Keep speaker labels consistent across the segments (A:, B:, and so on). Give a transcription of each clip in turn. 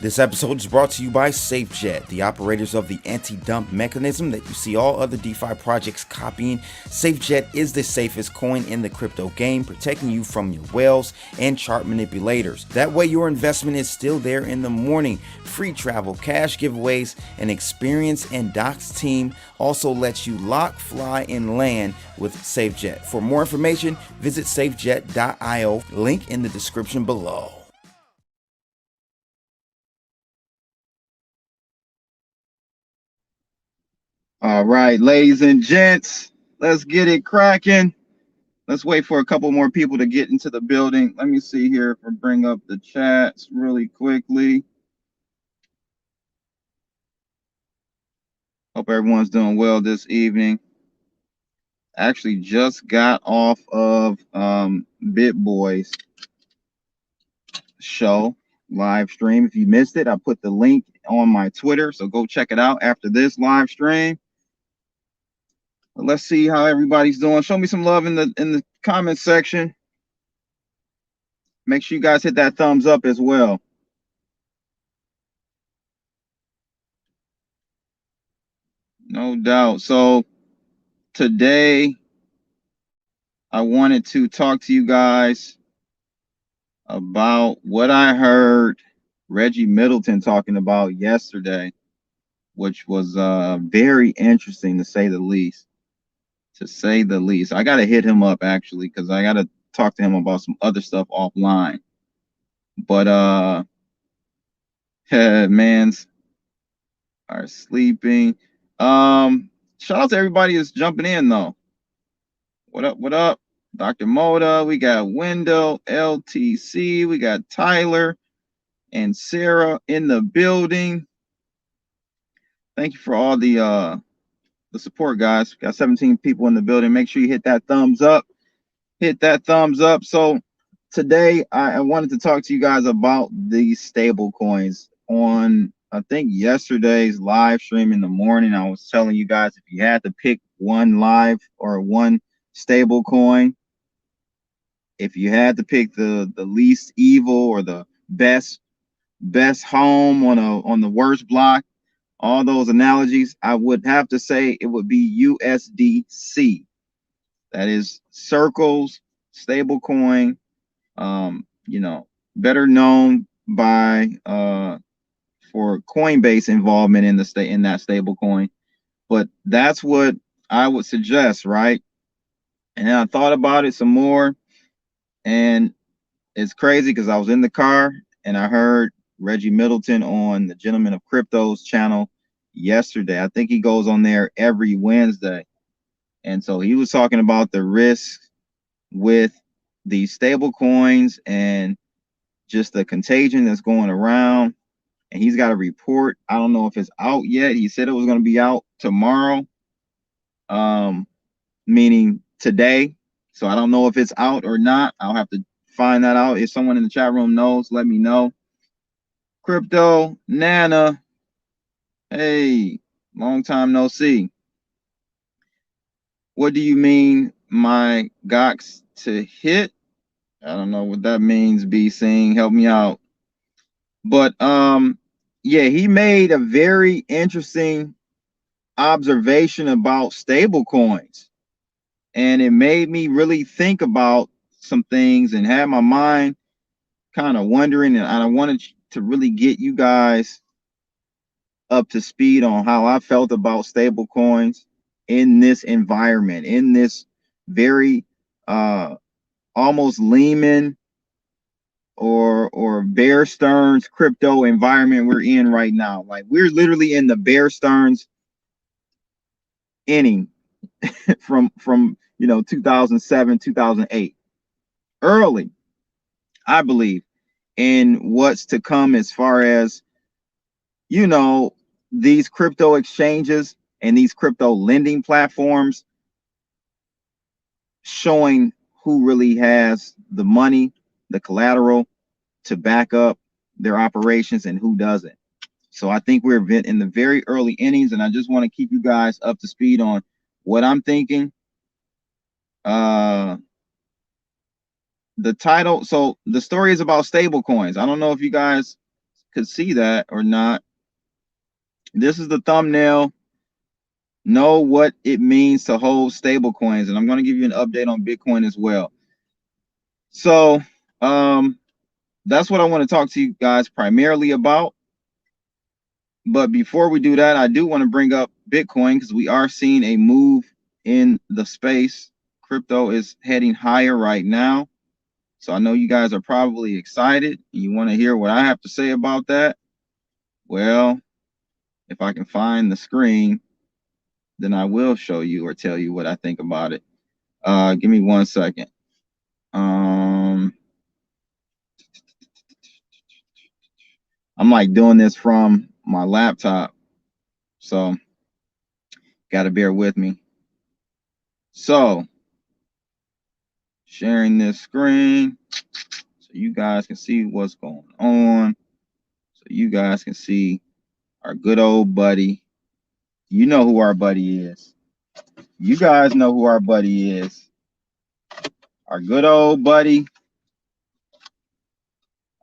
A: This episode is brought to you by SafeJet, the operators of the anti-dump mechanism that you see all other DeFi projects copying. SafeJet is the safest coin in the crypto game, protecting you from your whales and chart manipulators. That way your investment is still there in the morning. Free travel, cash giveaways, an experienced MtGox team also lets you lock, fly, and land with SafeJet. For more information, visit safejet.io, link in the description below.
B: All right, ladies and gents, let's get it cracking. Let's wait for a couple more people to get into the building. Let me see here if I bring up the chats really quickly. Hope everyone's doing well this evening. Actually just got off of BitBoy's show live stream. If you missed it, I put the link on my Twitter, so go check it out after this live stream. Let's see how everybody's doing. Show me some love in the comment section. Make sure you guys hit that thumbs up as well. No doubt. So today I wanted to talk to you guys about what I heard Reggie Middleton talking about yesterday, which was very interesting to say the least. I got to hit him up actually, because I got to talk to him about some other stuff offline. But mans are sleeping. Shout out to everybody that's jumping in though. What up? Dr. Moda, we got Wendell, LTC, we got Tyler and Sarah in the building. Thank you for all the support, guys. Got 17 people in the building. Make sure you hit that thumbs up. So today I wanted to talk to you guys about these stable coins. On I think yesterday's live stream in the morning, I was telling you guys if you had to pick one live or one stable coin, if you had to pick the least evil or the best home on the worst block, all those analogies, I would have to say it would be USDC. That is Circle's stable coin, better known by for Coinbase involvement in that stable coin. But that's what I would suggest, right? And I thought about it some more, and it's crazy because I was in the car and I heard Reggie Middleton on the Gentleman of Crypto's channel yesterday. I think he goes on there every Wednesday. And so he was talking about the risk with these stable coins and just the contagion that's going around. And he's got a report. I don't know if it's out yet. He said it was going to be out tomorrow, meaning today. So I don't know if it's out or not. I'll have to find that out. If someone in the chat room knows, let me know. Crypto Nana, hey, long time no see. What do you mean my Gox to hit? I don't know what that means, B Sing. Help me out. But yeah, he made a very interesting observation about stable coins. And it made me really think about some things and had my mind kind of wondering, and I wanted to really get you guys up to speed on how I felt about stable coins in this environment, in this very almost Lehman or Bear Stearns crypto environment we're in right now. Like we're literally in the Bear Stearns inning from 2007, 2008. Early, I believe, in what's to come as far as these crypto exchanges and these crypto lending platforms showing who really has the money, the collateral to back up their operations and who doesn't. So I think we're in the very early innings, and I just want to keep you guys up to speed on what I'm thinking. The title, so the story is about stable coins. I don't know if you guys could see that or not, this is the thumbnail. Know what it means to hold stable coins, and I'm going to give you an update on Bitcoin as well. So that's what I want to talk to you guys primarily about. But before we do that, I do want to bring up Bitcoin because we are seeing a move in the space. Crypto is heading higher right now. So I know you guys are probably excited. You want to hear what I have to say about that. Well, if I can find the screen, then I will show you or tell you what I think about it. Give me 1 second. I'm like doing this from my laptop, so gotta bear with me. So sharing this screen so you guys can see what's going on, so you guys can see our good old buddy. You know who our buddy is. You guys know who our buddy is. Our good old buddy.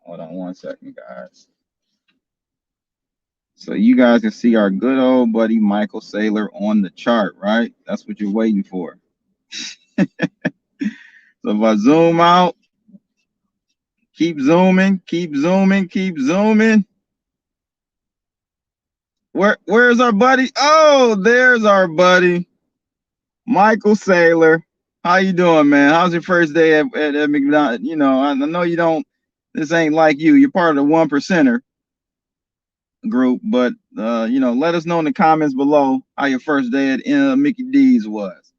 B: Hold on 1 second, guys. So you guys can see our good old buddy Michael Saylor on the chart, right? That's what you're waiting for. So if I zoom out, keep zooming, keep zooming, keep zooming. Where's our buddy? Oh, there's our buddy, Michael Saylor. How you doing, man? How's your first day at McDonald's? You know, I know you don't. This ain't like you. You're part of the 1%er group, but you know, let us know in the comments below how your first day at Mickey D's was.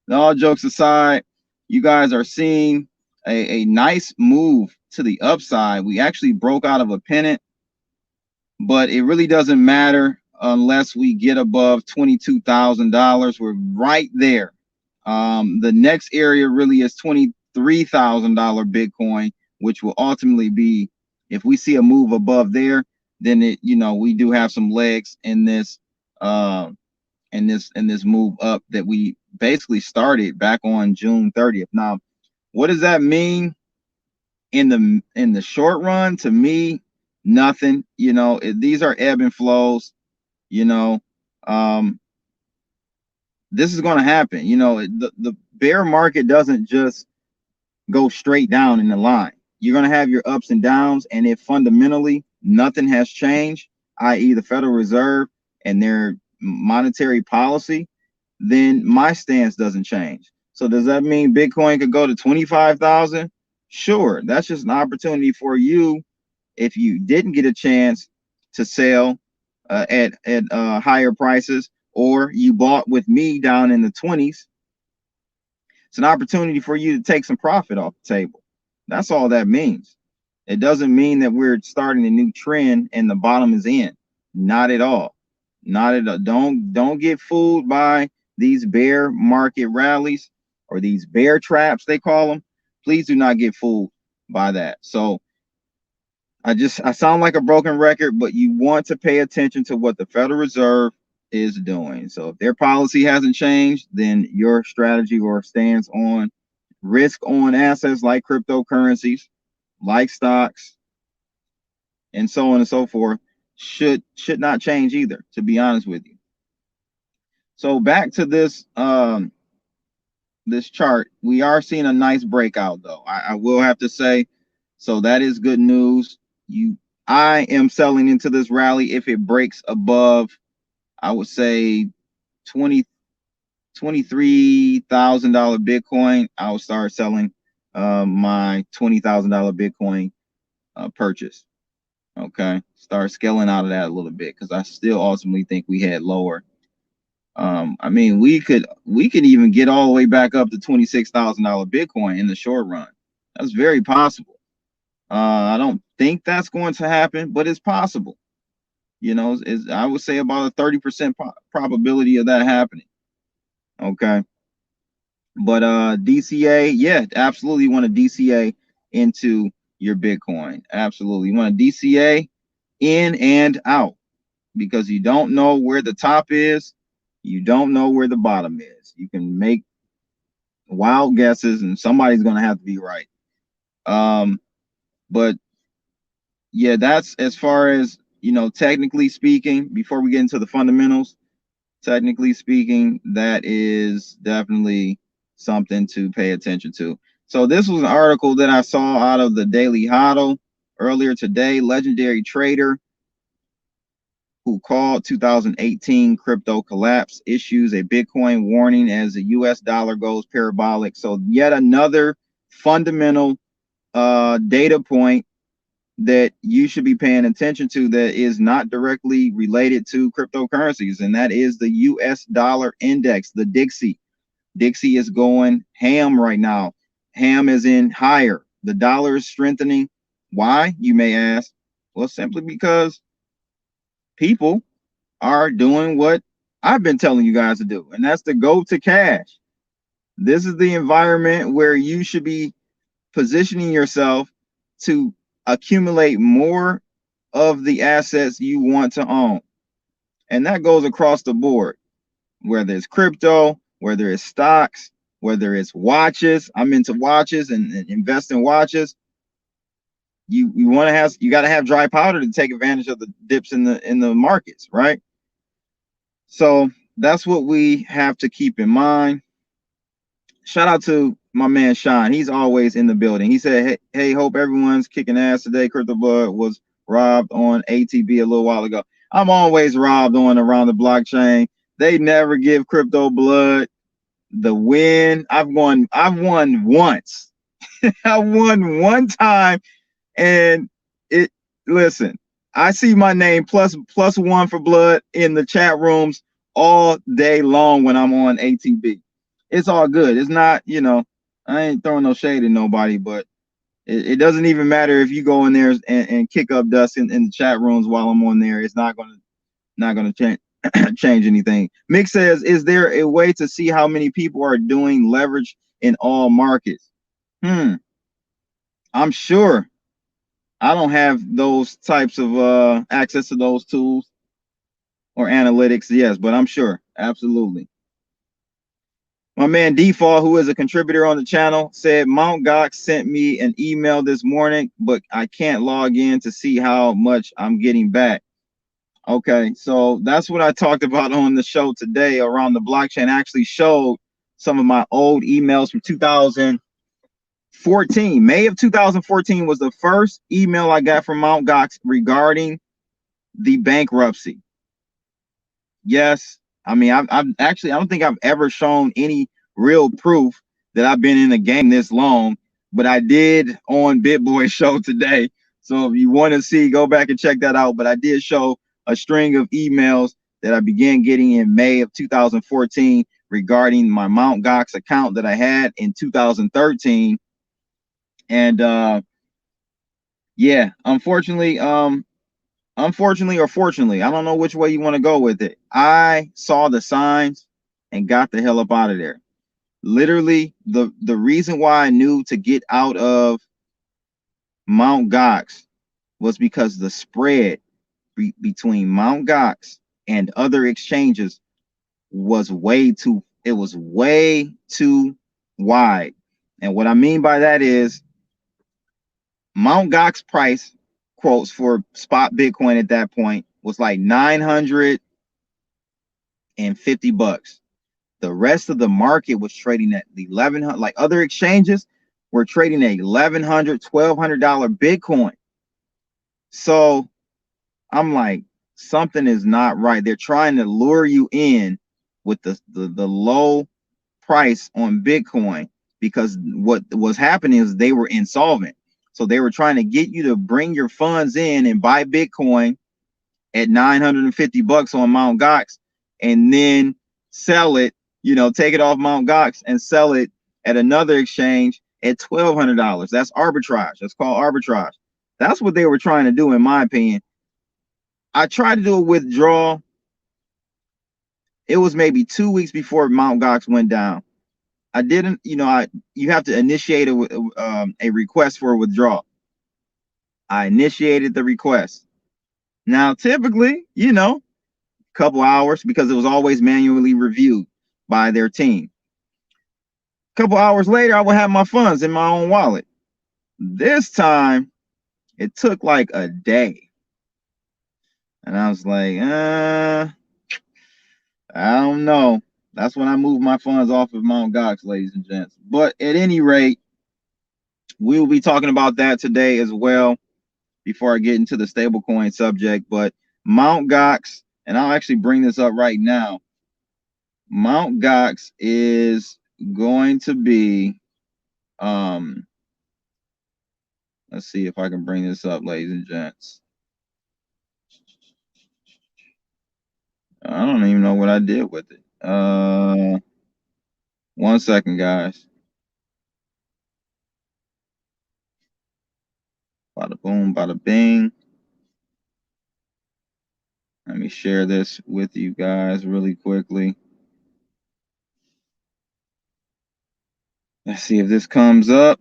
B: Now, all jokes aside, you guys are seeing a nice move to the upside. We actually broke out of a pennant, but it really doesn't matter unless we get above $22,000. We're right there. The next area really is $23,000 Bitcoin, which will ultimately be, if we see a move above there, then it, you know, we do have some legs in this this move up that we basically started back on June 30th. Now, what does that mean in the short run? To me, nothing. You know, these are ebb and flows. You know, this is going to happen. You know, the bear market doesn't just go straight down in the line. You're going to have your ups and downs, and if fundamentally nothing has changed, i.e. the Federal Reserve and their monetary policy, then my stance doesn't change. So does that mean Bitcoin could go to 25,000? Sure, that's just an opportunity for you if you didn't get a chance to sell at higher prices, or you bought with me down in the 20s. It's an opportunity for you to take some profit off the table. That's all that means. It doesn't mean that we're starting a new trend and the bottom is in. Not at all. Not at all. Don't get fooled by these bear market rallies or these bear traps, they call them. Please do not get fooled by that. So I sound like a broken record, but you want to pay attention to what the Federal Reserve is doing. So if their policy hasn't changed, then your strategy or stance on risk on assets like cryptocurrencies, like stocks, and so on and so forth should not change either, to be honest with you. So back to this this chart, we are seeing a nice breakout though. I will have to say, so that is good news. I am selling into this rally if it breaks above, I would say $23,000 Bitcoin. I will start selling my $20,000 Bitcoin purchase. Okay, start scaling out of that a little bit because I still ultimately think we had lower. I mean, we could even get all the way back up to $26,000 Bitcoin in the short run. That's very possible. I don't think that's going to happen, but it's possible. You know, I would say about a 30% probability of that happening. Okay. But DCA, yeah, absolutely want to DCA into your Bitcoin. Absolutely. You want to DCA in and out because you don't know where the top is. You don't know where the bottom is. You can make wild guesses and somebody's going to have to be right. But yeah, that's as far as, technically speaking, before we get into the fundamentals, technically speaking, that is definitely something to pay attention to. So this was an article that I saw out of the Daily Hodl earlier today. Legendary trader who called 2018 crypto collapse issues a Bitcoin warning as the US dollar goes parabolic. So yet another fundamental data point that you should be paying attention to that is not directly related to cryptocurrencies, and that is the US dollar index, the Dixie. Dixie is going ham right now. Ham is in higher. The dollar is strengthening. Why, you may ask? Well, simply because people are doing what I've been telling you guys to do, and that's to go to cash. This is the environment where you should be positioning yourself to accumulate more of the assets you want to own. And that goes across the board, whether it's crypto, whether it's stocks, whether it's watches. I'm into watches and invest in watches. You got to have dry powder to take advantage of the dips in the markets, right? So that's what we have to keep in mind. Shout out to my man Sean. He's always in the building. He said, hey, hope everyone's kicking ass today. Crypto Blood was robbed on ATB a little while ago. I'm always robbed on around the blockchain. They never give Crypto Blood the win. I've won once. I won one time, and listen, I see my name plus one for blood in the chat rooms all day long when I'm on ATB. It's all good. It's not, I ain't throwing no shade at nobody, but it doesn't even matter if you go in there and kick up dust in the chat rooms while I'm on there. It's not gonna change change anything. Mick says, is there a way to see how many people are doing leverage in all markets? I'm sure. I don't have those types of access to those tools or analytics, yes, but I'm sure. Absolutely. My man Default, who is a contributor on the channel, said MtGox sent me an email this morning, but I can't log in to see how much I'm getting back. Okay, so that's what I talked about on the show today around the blockchain. I actually showed some of my old emails from 2014. May of 2014 was the first email I got from MtGox regarding the bankruptcy. Yes, I mean, I've actually, I don't think I've ever shown any real proof that I've been in the game this long, but I did on BitBoy's show today. So if you want to see, go back and check that out. But I did show a string of emails that I began getting in May of 2014 regarding my MtGox account that I had in 2013. And yeah, unfortunately or fortunately, I don't know which way you want to go with it, I saw the signs and got the hell up out of there. Literally, the reason why I knew to get out of MtGox was because the spread between MtGox and other exchanges was way too wide. And what I mean by that is MtGox price quotes for spot Bitcoin at that point was like $950. The rest of the market was trading at the $1,100. Like other exchanges were trading at $1,100, $1,200 Bitcoin. So I'm like, something is not right. They're trying to lure you in with the low price on Bitcoin, because what was happening is they were insolvent. So they were trying to get you to bring your funds in and buy Bitcoin at $950 on MtGox, and then sell it, take it off MtGox and sell it at another exchange at $1,200. That's arbitrage. That's called arbitrage. That's what they were trying to do, in my opinion. I tried to do a withdrawal. It was maybe 2 weeks before MtGox went down. I didn't, you have to initiate a request for a withdrawal. I initiated the request. Now, typically, a couple hours, because it was always manually reviewed by their team. A couple hours later, I would have my funds in my own wallet. This time, It took like a day. And I was like, I don't know. That's when I moved my funds off of MtGox, ladies and gents. But at any rate, we will be talking about that today as well before I get into the stablecoin subject. But MtGox, and I'll actually bring this up right now. MtGox is going to be, let's see if I can bring this up, ladies and gents. I don't even know what I did with it. 1 second, guys. Bada boom, bada bing. Let me share this with you guys really quickly. Let's see if this comes up.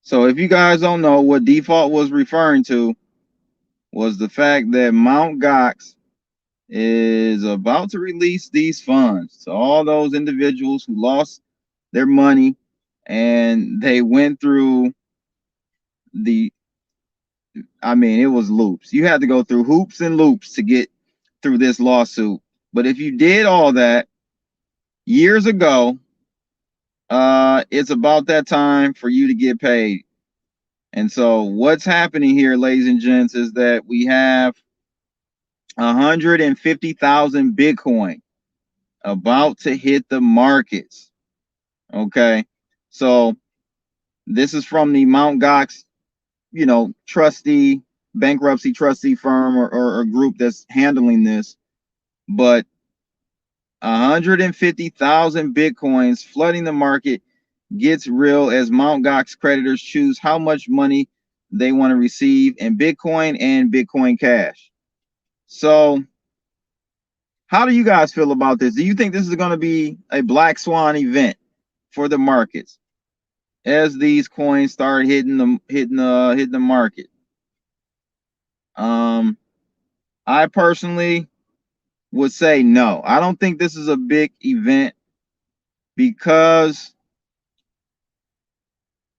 B: So if you guys don't know, what default was referring to was the fact that MtGox is about to release these funds to all those individuals who lost their money and they went through the, I mean, it was loops. You had to go through hoops and loops to get through this lawsuit. But if you did all that years ago, it's about that time for you to get paid. And so what's happening here, ladies and gents, is that we have 150,000 Bitcoin about to hit the markets. Okay. So this is from the MtGox, trustee, bankruptcy trustee firm or group that's handling this. But 150,000 Bitcoins flooding the market gets real as MtGox creditors choose how much money they want to receive in Bitcoin and Bitcoin Cash. So how do you guys feel about this? Do you think this is going to be a black swan event for the markets as these coins start hitting the market? I personally would say no. I don't think this is a big event because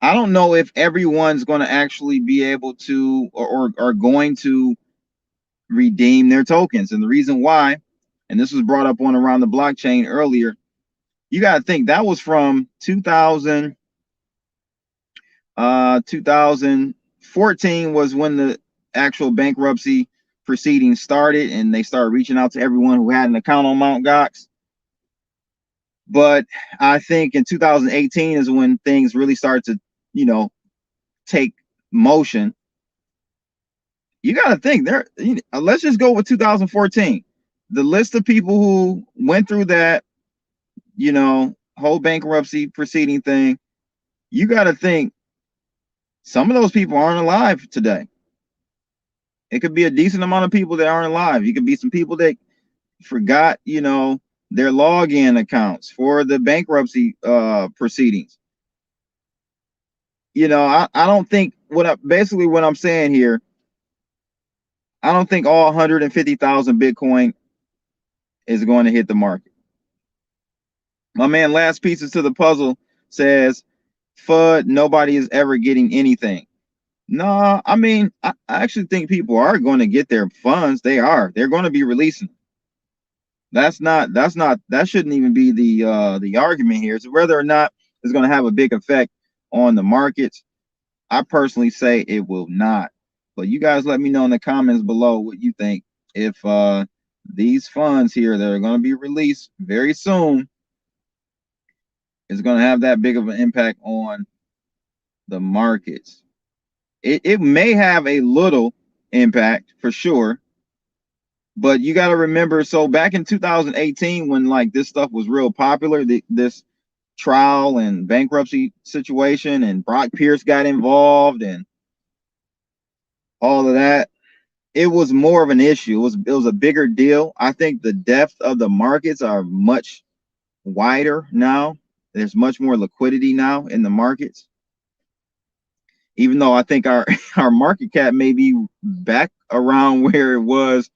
B: I don't know if everyone's going to actually be able to or are going to redeem their tokens. And the reason why, and this was brought up on Around the Blockchain earlier, you got to think that was from 2014 was when the actual bankruptcy proceedings started, and they started reaching out to everyone who had an account on MtGox. But I think in 2018 is when things really started to, take motion. You got to think there. Let's just go with 2014. The list of people who went through that, whole bankruptcy proceeding thing. You got to think some of those people aren't alive today. It could be a decent amount of people that aren't alive. You could be some people that forgot, their login accounts for the bankruptcy proceedings. I don't think what I'm saying here, I don't think all 150,000 Bitcoin is going to hit the market. My man, Last Pieces to the Puzzle says, FUD, nobody is ever getting anything. No, I mean, I actually think people are going to get their funds. They're going to be releasing. That shouldn't even be the argument here. It's whether or not it's going to have a big effect on the markets. I personally say it will not. But you guys let me know in the comments below what you think. If these funds here that are going to be released very soon is going to have that big of an impact on the markets. It may have a little impact for sure, but you got to remember, so back in 2018 when like this stuff was real popular, this trial and bankruptcy situation, and Brock Pierce got involved and all of that, it was more of an issue. It was a bigger deal. I think the depth of the markets are much wider now. There's much more liquidity now in the markets. Even though I think our market cap may be back around where it was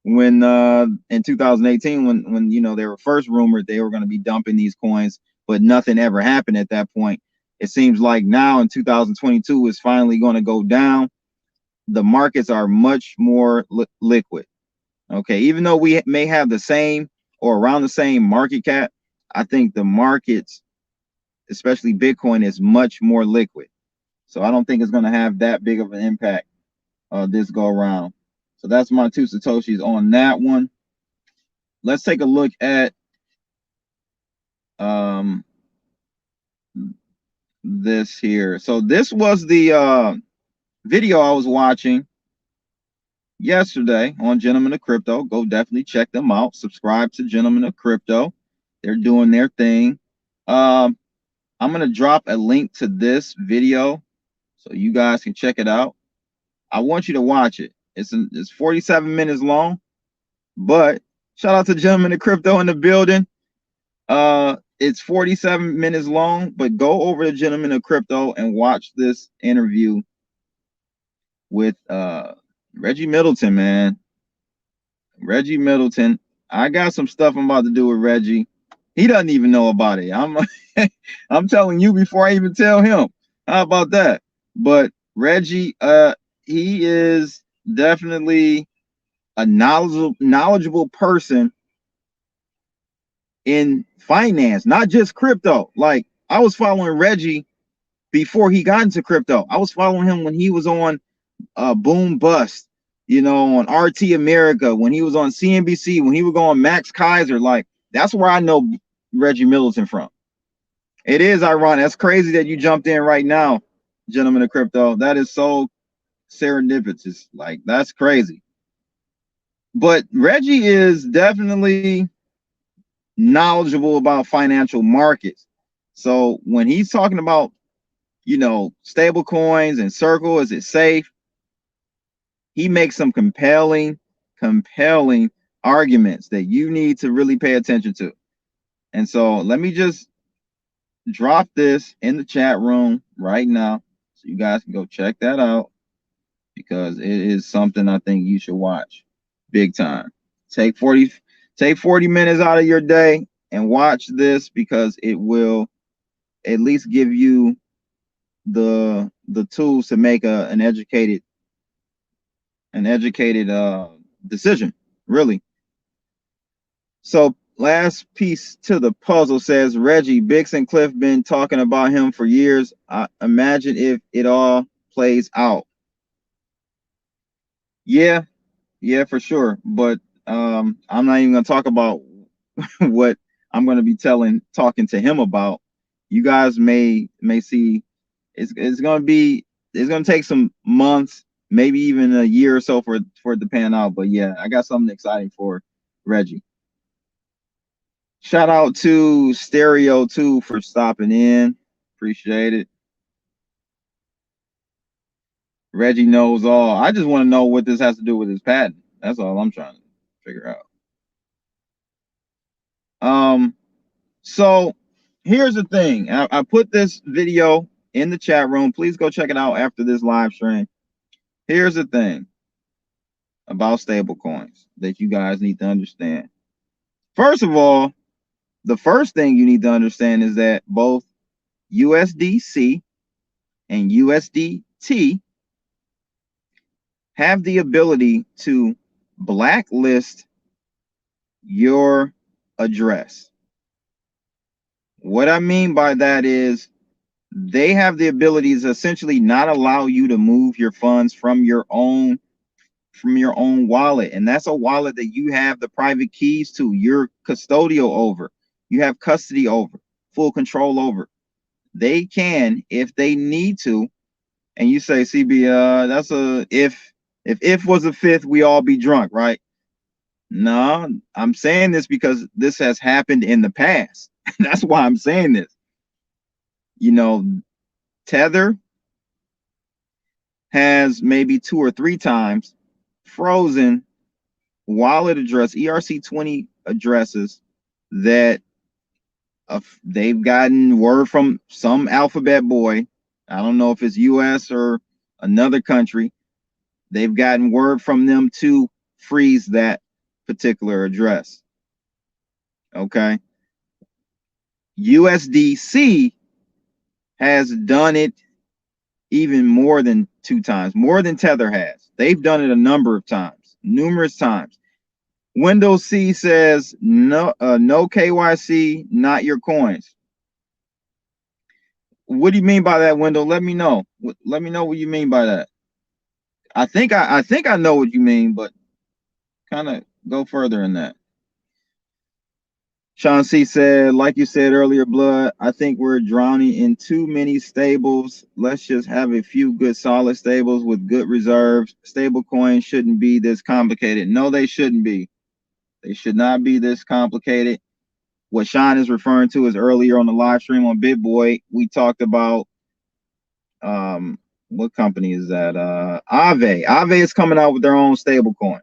B: when in 2018 when they were first rumored they were going to be dumping these coins, but nothing ever happened at that point. it seems like now in 2022 is finally going to go down. The markets are much more liquid. Okay, even though we may have the same or around the same market cap, I think the markets, especially Bitcoin, is much more liquid. So I don't think it's going to have that big of an impact this go around. So that's my 2 Satoshis on that one. Let's take a look at this here. So this was the video I was watching yesterday on Gentlemen of Crypto. Go definitely check them out. Subscribe to Gentlemen of Crypto. They're doing their thing. I'm going to drop a link to this video so you guys can check it out. I want you to watch it. It's 47 minutes long, but shout out to Gentlemen of Crypto in the building. It's 47 minutes long, but go over to Gentlemen of Crypto and watch this interview with Reggie Middleton, man. Reggie Middleton. I got some stuff I'm about to do with Reggie. He doesn't even know about it. I'm telling you before I even tell him. How about that? But Reggie, he is definitely a knowledgeable person in finance, not just crypto. Like, I was following Reggie before he got into crypto. I was following him when he was on Boom Bust, you know, on RT America, when he was on CNBC, when he was going Max Kaiser. Like, that's where I know Reggie Middleton from. It is ironic. That's crazy that you jumped in right now, Gentlemen of Crypto. That is so serendipitous. Like, that's crazy. But Reggie is definitely knowledgeable about financial markets. So when he's talking about, you know, stable coins and Circle, is it safe? He makes some compelling arguments that you need to really pay attention to. And so let me just drop this in the chat room right now so you guys can go check that out, because it is something I think you should watch big time. Take 40 minutes out of your day and watch this, because it will at least give you the tools to make an educated decision, really. So last piece to the puzzle says, Reggie, Bix and Cliff been talking about him for years. I imagine if it all plays out. Yeah, for sure. But I'm not even gonna talk about what I'm gonna be talking to him about. You guys may see it's gonna take some months, maybe even a year or so for it to pan out. But yeah, I got something exciting for Reggie. Shout out to Stereo 2 for stopping in. Appreciate it. Reggie knows all. I just want to know what this has to do with his patent. That's all I'm trying to figure out. So here's the thing. I put this video in the chat room. Please go check it out after this live stream. Here's the thing about stablecoins that you guys need to understand. First of all, the first thing you need to understand is that both USDC and USDT have the ability to blacklist your address. What I mean by that is they have the ability to essentially not allow you to move your funds from your own wallet. And that's a wallet that you have the private keys to, you're custodial over, you have custody over, full control over. They can, if they need to. And you say, CB, that's a if was a fifth, we all be drunk, right? No, I'm saying this because this has happened in the past. That's why I'm saying this. You know, Tether has maybe 2 or 3 times frozen wallet address, ERC20 addresses that they've gotten word from some alphabet boy. I don't know if it's US or another country. They've gotten word from them to freeze that particular address. Okay. USDC has done it even more than 2 times, more than Tether has. They've done it a number of times, numerous times. Windows C says no, no KYC, not your coins. What do you mean by that, Window? Let me know. Let me know what you mean by that. I think I know what you mean, but kind of go further in that. Sean C said, like you said earlier, Blood, I think we're drowning in too many stables. Let's just have a few good solid stables with good reserves. Stablecoins shouldn't be this complicated. No, they shouldn't be. They should not be this complicated. What Sean is referring to is earlier on the live stream on BitBoy, we talked about what company is that? Aave. Aave is coming out with their own stablecoin.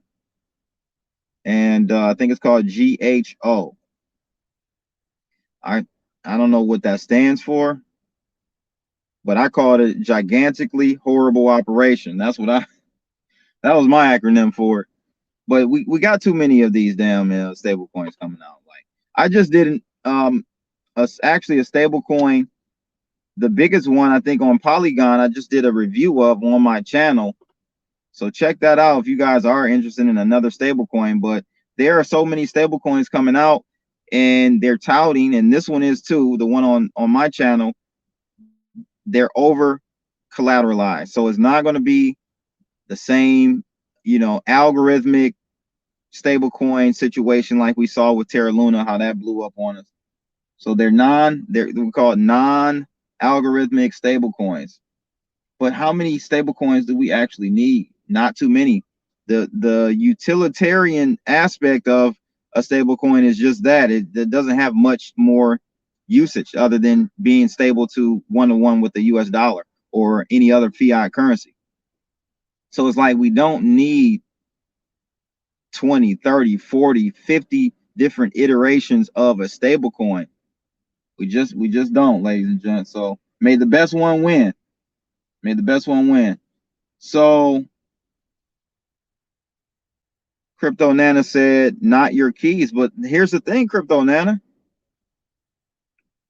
B: And I think it's called GHO. I don't know what that stands for, but I called it gigantically horrible operation. That was my acronym for it. But we got too many of these damn stable coins coming out. Like I just didn't actually a stable coin, the biggest one I think on Polygon, I just did a review of on my channel. So check that out if you guys are interested in another stable coin. But there are so many stable coins coming out and they're touting, and this one is too, the one on my channel, they're over collateralized. So it's not going to be the same, you know, algorithmic stable coin situation like we saw with Terra Luna, how that blew up on us. So we call it non-algorithmic stable coins. But how many stable coins do we actually need? Not too many. The utilitarian aspect of a stable coin is just that. It doesn't have much more usage other than being stable to one-to-one with the US dollar or any other fiat currency. So it's like we don't need 20, 30, 40, 50 different iterations of a stable coin. We just don't, ladies and gents. So may the best one win. May the best one win. So Crypto Nana said, not your keys. But here's the thing, Crypto Nana.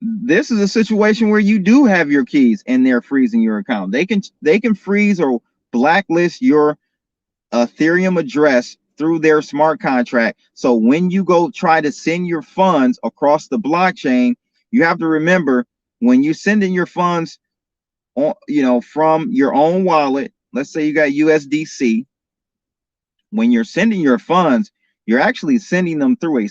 B: This is a situation where you do have your keys and they're freezing your account. They can freeze or blacklist your Ethereum address through their smart contract. So when you go try to send your funds across the blockchain, you have to remember when you send in your funds on, you know, from your own wallet, let's say you got USDC, when you're sending your funds, you're actually sending them through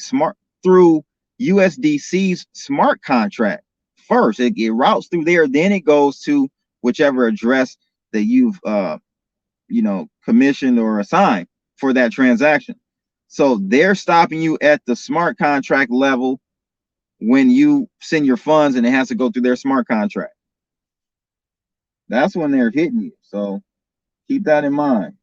B: USDC's smart contract first. It routes through there, then it goes to whichever address that you've you know, commissioned or assigned for that transaction. So they're stopping you at the smart contract level when you send your funds, and it has to go through their smart contract. That's when they're hitting you. So keep that in mind.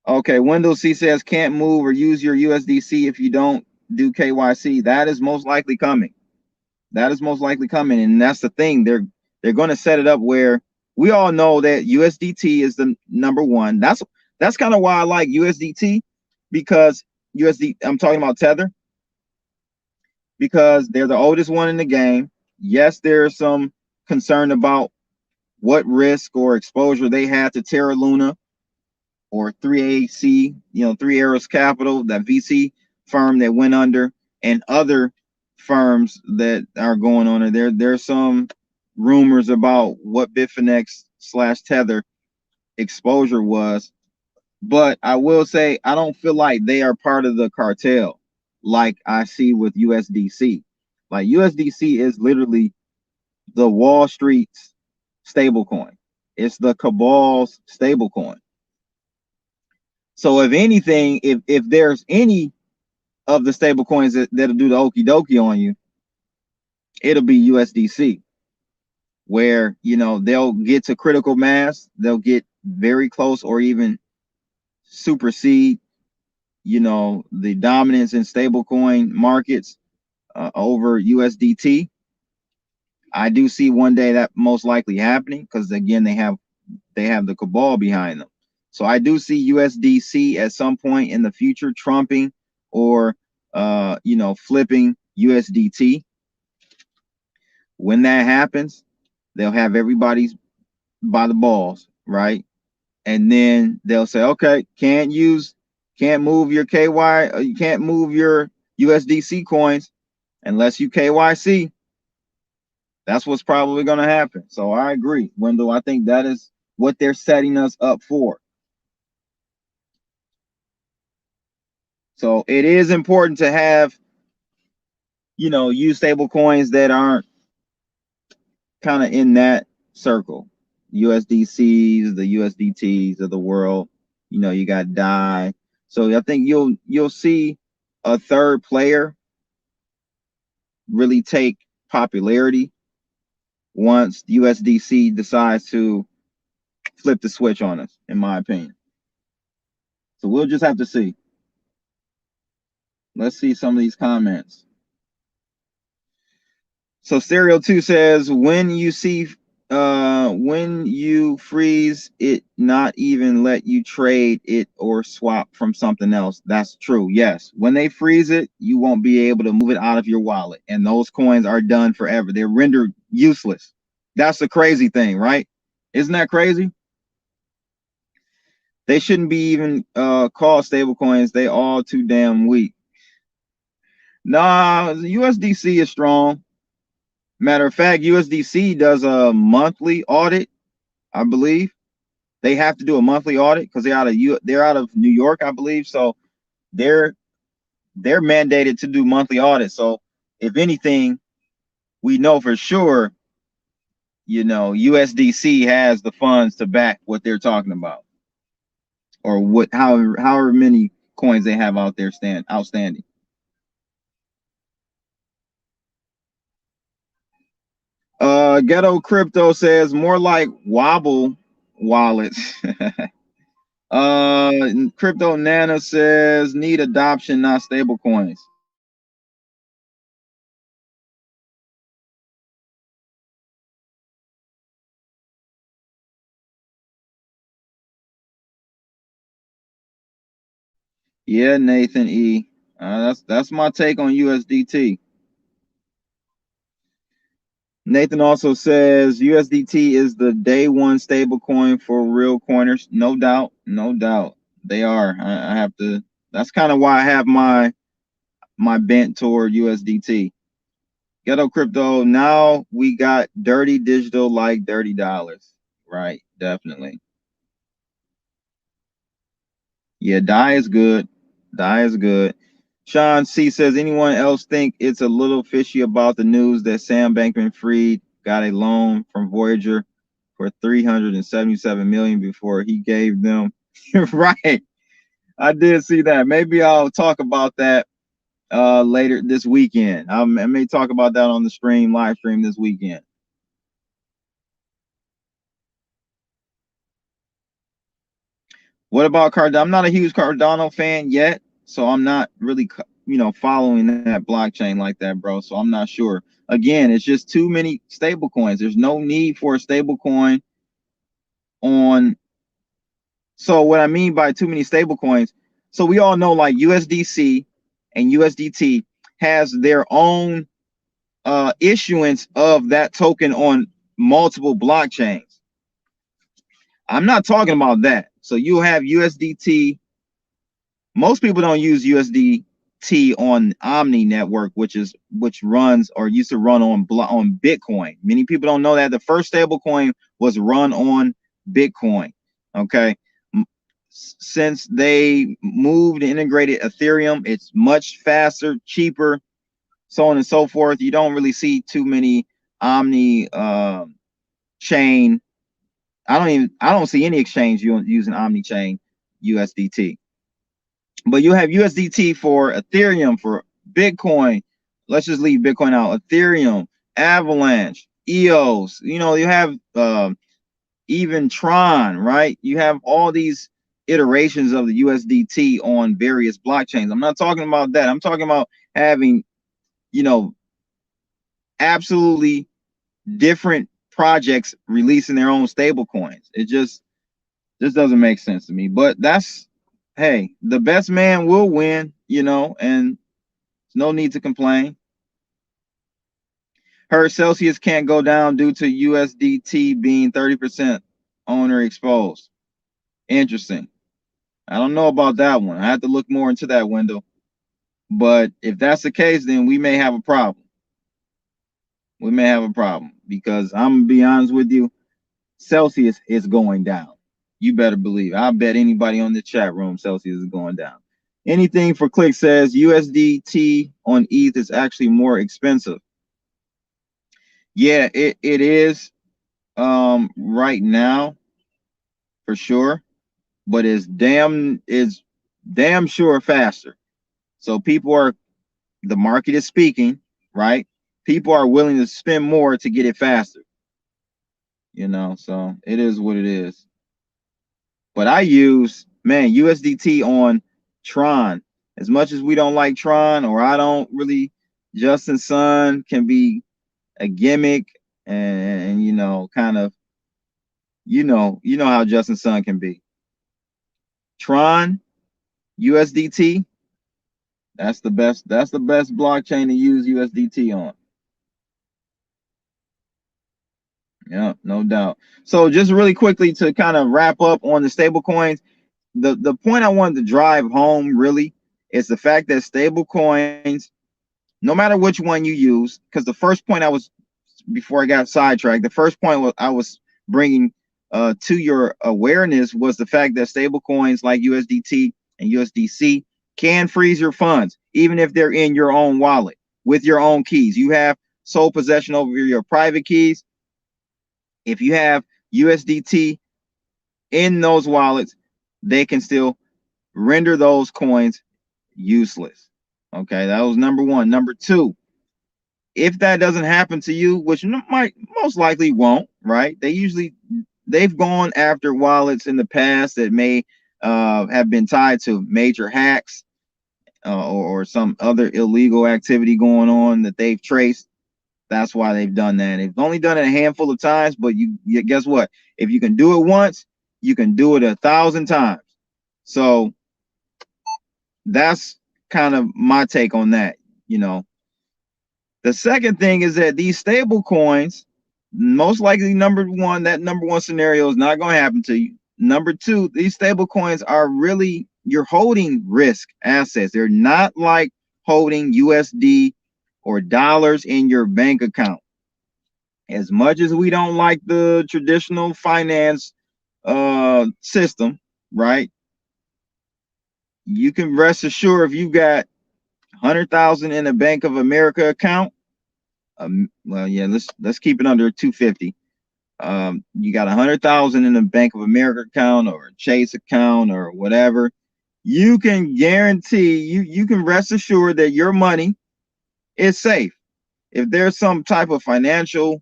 B: Okay, Windows C says can't move or use your USDC if you don't do KYC. That is most likely coming. That is most likely coming, and that's the thing. They're going to set it up where we all know that USDT is the number one. That's kind of why I like USDT, because I'm talking about Tether, because they're the oldest one in the game. Yes, there's some concern about what risk or exposure they had to Terra Luna or 3AC, you know, Three Arrows Capital, that VC firm that went under, and other firms that are going on there. There's some rumors about what Bitfinex/Tether exposure was, but I will say I don't feel like they are part of the cartel like I see with USDC. Like USDC is literally the Wall Street's stablecoin. It's the cabal's stablecoin. So if anything, if there's any of the stable coins that'll do the okie dokie on you, it'll be USDC, where, you know, they'll get to critical mass, they'll get very close or even supersede, you know, the dominance in stablecoin markets over USDT. I do see one day that most likely happening, because again, they have the cabal behind them. So I do see USDC at some point in the future trumping or you know, flipping USDT. When that happens, they'll have everybody's by the balls, right? And then they'll say, okay, can't move your KY, you can't move your USDC coins unless you KYC. That's what's probably going to happen. So I agree, Wendell. I think that is what they're setting us up for. So it is important to have, use stable coins that aren't kind of in that circle. USDCs, the USDTs of the world. You got DAI. So I think you'll see a third player really take popularity once USDC decides to flip the switch on us, in my opinion. So we'll just have to see. Let's see some of these comments. So Stereo 2 says, when you freeze it, not even let you trade it or swap from something else. That's true. Yes. When they freeze it, you won't be able to move it out of your wallet. And those coins are done forever. They're rendered useless. That's the crazy thing, right? Isn't that crazy? They shouldn't be even called stable coins. They all too damn weak. Nah, the USDC is strong. Matter of fact, USDC does a monthly audit, I believe. They have to do a monthly audit because they're out of New York, I believe. So they're mandated to do monthly audits. So if anything, we know for sure, USDC has the funds to back what they're talking about, or however many coins they have out there outstanding. Ghetto Crypto says more like wobble wallets. Crypto Nana says need adoption, not stable coins. Yeah, Nathan E. That's my take on USDT. Nathan also says USDT is the day one stable coin for real coiners. No doubt, no doubt. They are. I have to. That's kind of why I have my bent toward USDT. Ghetto Crypto. Now we got dirty digital like $30. Right, definitely. Yeah, DAI is good. DAI is good. Sean C says, anyone else think it's a little fishy about the news that Sam Bankman-Fried got a loan from Voyager for $377 million before he gave them? Right. I did see that. Maybe I'll talk about that later this weekend. I may talk about that on the live stream this weekend. What about Cardano? I'm not a huge Cardano fan yet, so I'm not really, following that blockchain like that, bro. So I'm not sure. Again, it's just too many stable coins. There's no need for a stable coin on. So what I mean by too many stable coins, so we all know like USDC and USDT has their own issuance of that token on multiple blockchains. I'm not talking about that. So you have USDT. Most people don't use USDT on Omni network, which runs or used to run on Bitcoin. Many people don't know that the first stablecoin was run on Bitcoin. Okay, since they moved and integrated Ethereum, it's much faster, cheaper, so on and so forth. You don't really see too many Omni chain. I don't see any exchange using Omni chain USDT. But you have USDT for Ethereum, for Bitcoin. Let's just leave Bitcoin out. Ethereum, Avalanche, EOS. You have even Tron, right? You have all these iterations of the USDT on various blockchains. I'm not talking about that. I'm talking about having, absolutely different projects releasing their own stable coins. It just doesn't make sense to me. But hey, the best man will win, and no need to complain. Heard Celsius can't go down due to USDT being 30% owner exposed. Interesting. I don't know about that one. I have to look more into that window. But if that's the case, then we may have a problem. We may have a problem because I'm gonna be honest with you, Celsius is going down. You better believe. I bet anybody on the chat room, Celsius is going down. Anything for Click says USDT on ETH is actually more expensive. Yeah, it is right now for sure, but it's damn sure faster. So the market is speaking, right? People are willing to spend more to get it faster. So it is what it is. But I use, man, USDT on Tron. As much as we don't like Tron, or I don't really, Justin Sun can be a gimmick, and kind of, how Justin Sun can be. Tron, USDT, that's the best blockchain to use USDT on. Yeah, no doubt. So just really quickly to kind of wrap up on the stable coins, the point I wanted to drive home really is the fact that stable coins, no matter which one you use, because the first point before I got sidetracked, the first point I was bringing to your awareness was the fact that stable coins like USDT and USDC can freeze your funds, even if they're in your own wallet with your own keys. You have sole possession over your private keys. If you have USDT in those wallets, they can still render those coins useless. Okay, that was number one. Number two, if that doesn't happen to you, which might most likely won't, right? They've gone after wallets in the past that may have been tied to major hacks or some other illegal activity going on that they've traced. That's why they've done that. They've only done it a handful of times, but you guess what? If you can do it once, you can do it 1,000 times. So that's kind of my take on that. The second thing is that these stable coins, most likely number one scenario is not going to happen to you. Number two, these stable coins are really, you're holding risk assets. They're not like holding USD or dollars in your bank account. As much as we don't like the traditional finance system, right? You can rest assured if you got 100,000 in a Bank of America account, well, yeah, let's keep it under 250. You got 100,000 in a Bank of America account or a Chase account or whatever. You can guarantee, you can rest assured that your money is safe. If there's some type of financial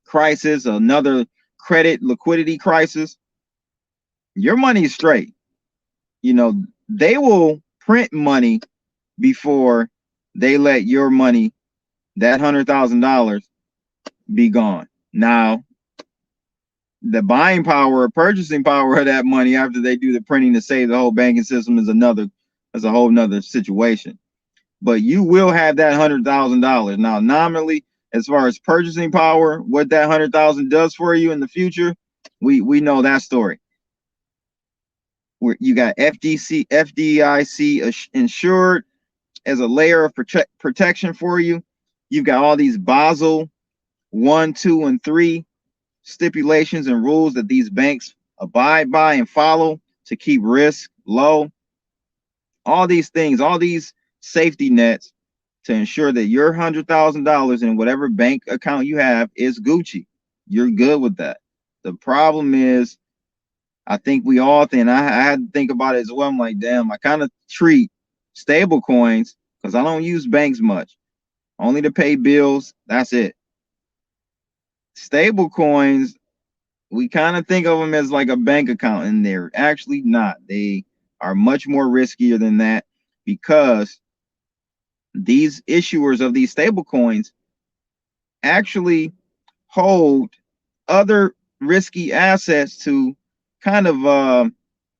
B: crisis, another credit liquidity crisis, your money is straight. They will print money before they let your money, that $100,000, be gone. Now, the buying power or purchasing power of that money after they do the printing to save the whole banking system is a whole nother situation. But you will have that $100,000. Now, nominally, as far as purchasing power, what that 100,000 does for you in the future, we know that story. Where you got FDIC insured as a layer of protection for you. You've got all these Basel 1, 2, and 3 stipulations and rules that these banks abide by and follow to keep risk low. All these things, all these safety nets to ensure that your $100,000 in whatever bank account you have is Gucci. You're good with that. The problem is, I think we all think, I had to think about it as well. I'm like, damn, I kind of treat stable coins, because I don't use banks much, only to pay bills. That's it. Stable coins, we kind of think of them as like a bank account, and they're actually not. They are much more riskier than that, because these issuers of these stable coins actually hold other risky assets to kind of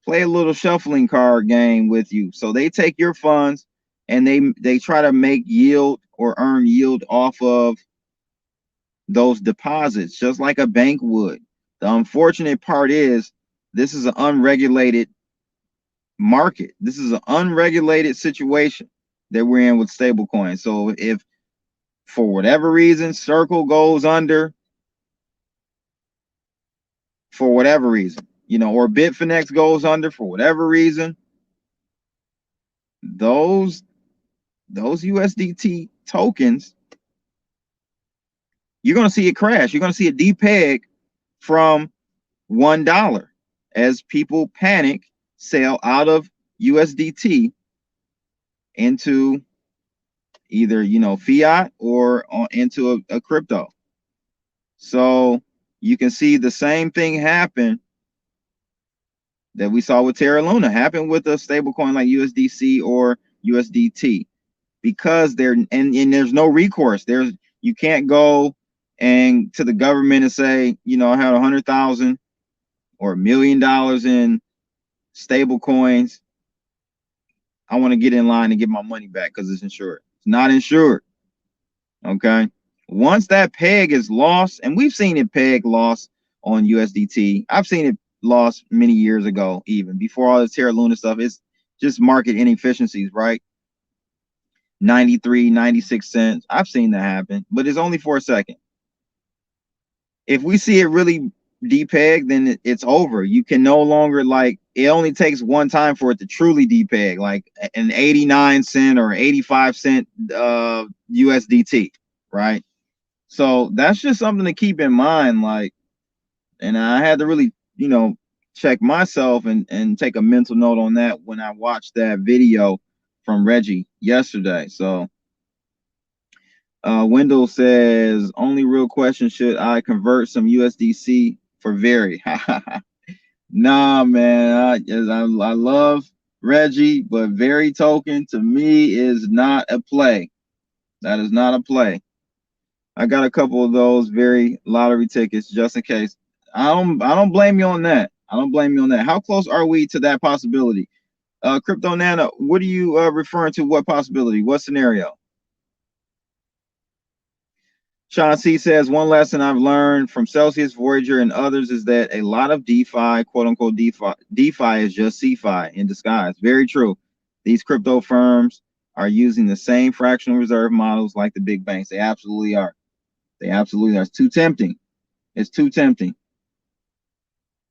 B: play a little shuffling card game with you. So they take your funds and they try to make yield or earn yield off of those deposits just like a bank would. The unfortunate part is this is an unregulated market. This is an unregulated situation that we're in with stablecoins. So if for whatever reason Circle goes under, for whatever reason, you know, or Bitfinex goes under for whatever reason, those USDT tokens, you're going to see it crash. You're going to see it depeg from $1 as people panic, sell out of USDT into either, you know, fiat or into a crypto. So you can see the same thing happen that we saw with Terra Luna happen with a stablecoin like USDC or USDT, because and there's no recourse. You can't go and to the government and say, you know, I had 100,000 or $1 million in stable coins. I want to get in line and get my money back because it's insured. It's not insured. Okay. Once that peg is lost, and we've seen it peg lost on USDT. I've seen it lost many years ago, even before all this Terra Luna stuff. It's just market inefficiencies, right? 93, 96 cents. I've seen that happen, but it's only for a second. If we see it really depeg, then it's over. You can no longer, like, it only takes one time for it to truly depeg, like an 89 cent or 85 cent USDT, right? So that's just something to keep in mind. Like, and I had to really, you know, check myself and take a mental note on that when I watched that video from Reggie yesterday. So Wendell says, only real question, should I convert some USDC for Very? Nah, man, I love Reggie, but Very token to me is not a play. That is not a play. I got a couple of those Very lottery tickets just in case. I don't blame you on that. I don't blame you on that. How close are we to that possibility? Crypto Nana, what are you referring to? What possibility? What scenario? Sean C says, one lesson I've learned from Celsius, Voyager, and others is that a lot of DeFi, quote unquote DeFi is just CeFi in disguise. Very true. These crypto firms are using the same fractional reserve models like the big banks. They absolutely are. They absolutely are. It's too tempting. It's too tempting.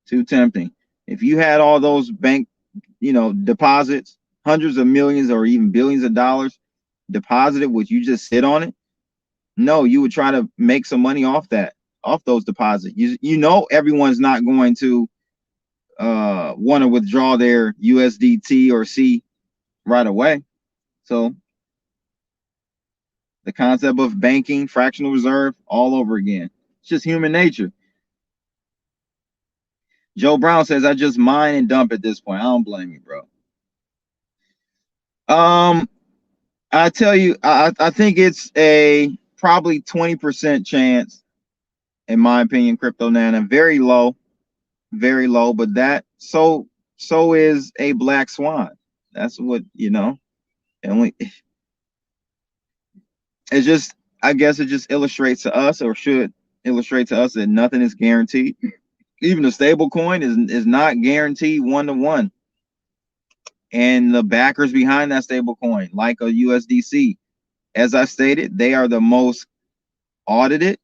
B: Too tempting. If you had all those bank, you know, deposits, hundreds of millions or even billions of dollars deposited, would you just sit on it? No, you would try to make some money off that, off those deposits. You know everyone's not going to want to withdraw their USDT or C right away. So the concept of banking, fractional reserve, all over again. It's just human nature. Joe Brown says, I just mine and dump at this point. I don't blame you, bro. I tell you, I think it's a probably 20% chance, in my opinion, Crypto Nana. Very low, but that so is a black swan. That's what, you know, and it's just, I guess it just illustrates to us, or should illustrate to us, that nothing is guaranteed. Even a stable coin is not guaranteed 1-to-1. And the backers behind that stable coin, like a USDC, as I stated, they are the most audited.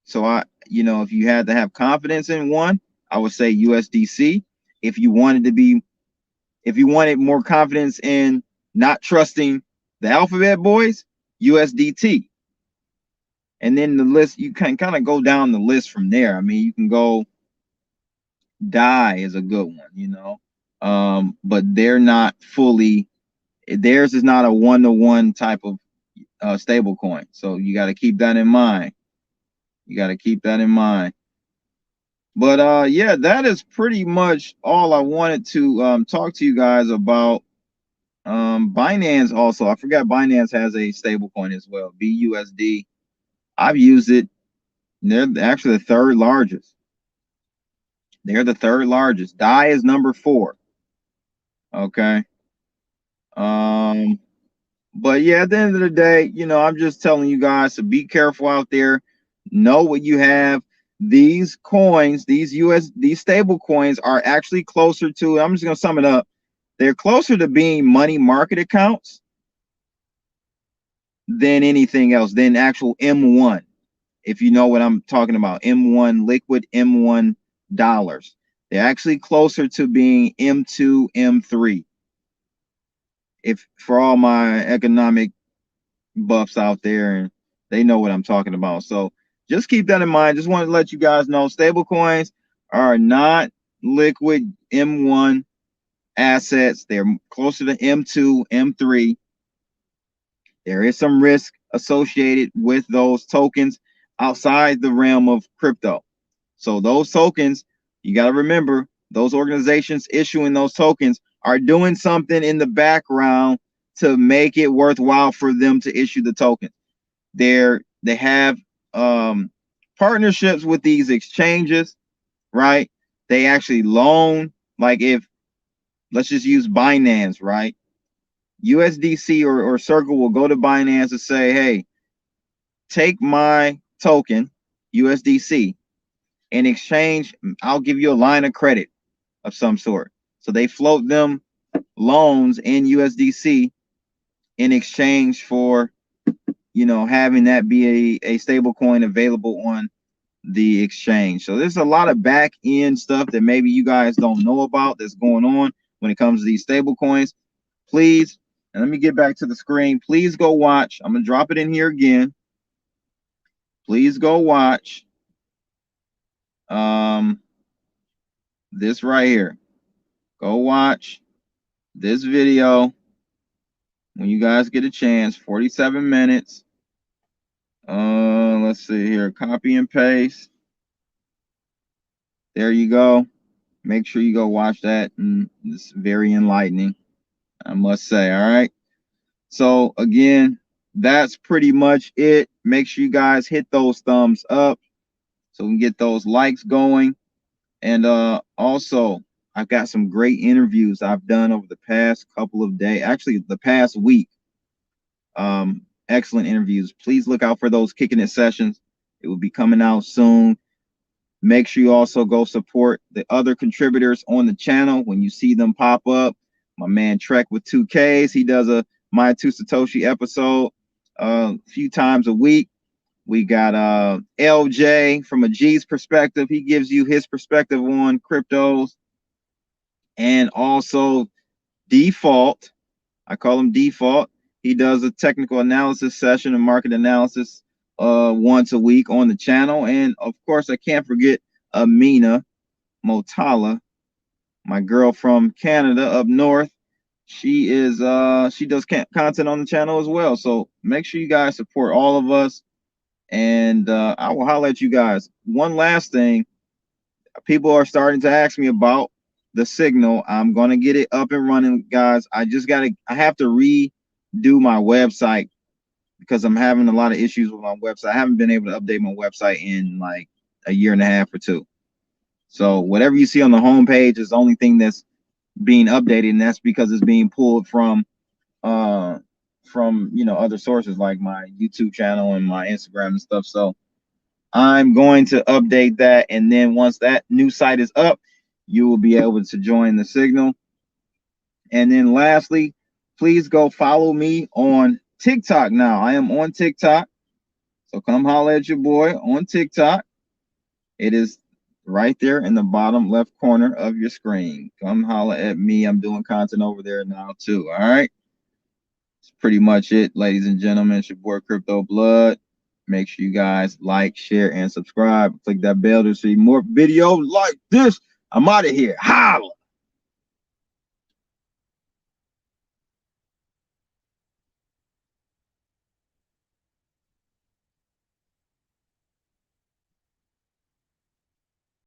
B: So you know, if you had to have confidence in one, I would say USDC. If you wanted more confidence in not trusting the alphabet boys, USDT. And then the list, you can kind of go down the list from there. I mean, you can go, DAI is a good one, you know, but they're not fully, theirs is not a 1-to-1 type of stable coin. So you got to keep that in mind. But yeah, that is pretty much all I wanted to talk to you guys about. Binance also, I forgot Binance has a stable coin as well, BUSD. I've used it. They're actually the third largest. DAI is number 4. Okay. But yeah, at the end of the day, you know, I'm just telling you guys to be careful out there. Know what you have. These coins, these stable coins are actually closer to, I'm just gonna sum it up. They're closer to being money market accounts than anything else, than actual M1. If you know what I'm talking about, M1 liquid, M1 dollars. They're actually closer to being M2, M3. If for all my economic buffs out there, and they know what I'm talking about. So just keep that in mind. Just want to let you guys know stable coins are not liquid M1 assets. They're closer to M2, M3. There is some risk associated with those tokens outside the realm of crypto. So those tokens, you got to remember, those organizations issuing those tokens are doing something in the background to make it worthwhile for them to issue the token. They have partnerships with these exchanges, right? They actually loan, like if let's just use Binance, right? USDC or Circle will go to Binance and say, hey, take my token, USDC, in exchange, I'll give you a line of credit of some sort. So they float them loans in USDC in exchange for, you know, having that be a stable coin available on the exchange. So there's a lot of back end stuff that maybe you guys don't know about that's going on when it comes to these stable coins. Please, and let me get back to the screen. Please go watch. I'm gonna drop it in here again. Please go watch this right here. Go watch this video when you guys get a chance. 47 minutes. Let's see here. Copy and paste. There you go. Make sure you go watch that. And it's very enlightening, I must say. All right. So again, that's pretty much it. Make sure you guys hit those thumbs up so we can get those likes going. And also, I've got some great interviews I've done over the past couple of days, actually the past week. Excellent interviews. Please look out for those Kicking It sessions. It will be coming out soon. Make sure you also go support the other contributors on the channel when you see them pop up. My man Trek with 2Ks, he does a My Two Satoshi episode a few times a week. We got LJ from a G's perspective. He gives you his perspective on cryptos. And also Default. I call him Default. He does a technical analysis session and market analysis once a week on the channel. And of course, I can't forget Amina Motala, my girl from Canada up north. She is she does content on the channel as well. So make sure you guys support all of us. And I will holler at you guys. One last thing, people are starting to ask me about the signal. I'm gonna get it up and running, guys. I have to redo my website because I'm having a lot of issues with my website. I haven't been able to update my website in like a year and a half or two. So whatever you see on the homepage is the only thing that's being updated, and that's because it's being pulled from you know, other sources like my YouTube channel and my Instagram and stuff. So I'm going to update that, and then once that new site is up, you will be able to join the signal. And then lastly, please go follow me on TikTok now. I am on TikTok. So come holler at your boy on TikTok. It is right there in the bottom left corner of your screen. Come holler at me. I'm doing content over there now too. All right. That's pretty much it, ladies and gentlemen. It's your boy Crypto Blood. Make sure you guys like, share, and subscribe. Click that bell to see more videos like this. I'm out of here. Holla.